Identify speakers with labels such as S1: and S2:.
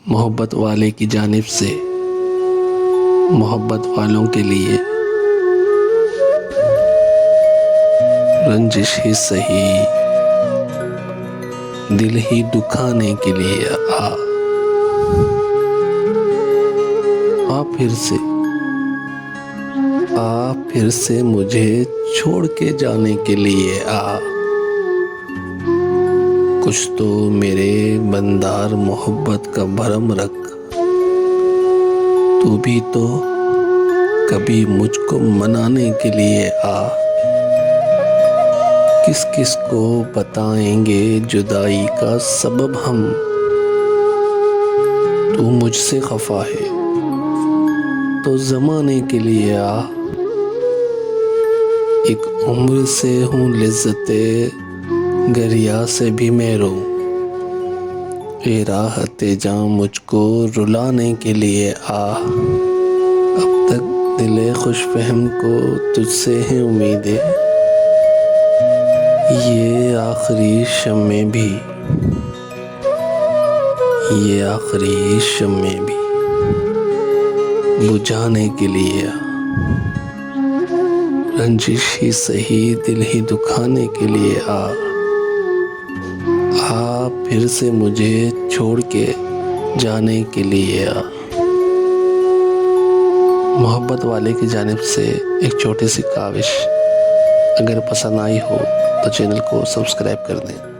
S1: मोहब्बत वाले की जानिब से मोहब्बत वालों के लिए रंजिश ही सही दिल ही दुखाने के लिए आ फिर से मुझे छोड़ के जाने के लिए आ। कुछ तो मेरे बंदार मोहब्बत का भरम रख, तू भी तो कभी मुझको मनाने के लिए आ। किस किस को बताएंगे जुदाई का सबब हम, तू मुझसे खफा है तो ज़माने के लिए आ। एक उम्र से हूँ लिज़्ज़ते गरिया से भी मैं रो, ए राहते जां मुझको रुलाने के लिए आ। अब तक दिले खुश फहम को तुझसे है उम्मीदें, ये आखिरी शम्मे भी बुझाने के लिए आ। रंजिश ही सही दिल ही दुखाने के लिए आ। फिर से मुझे छोड़ के जाने के लिए आ। मोहब्बत वाले की जानिब से एक छोटी सी काविश, अगर पसंद आई हो तो चैनल को सब्सक्राइब कर दें।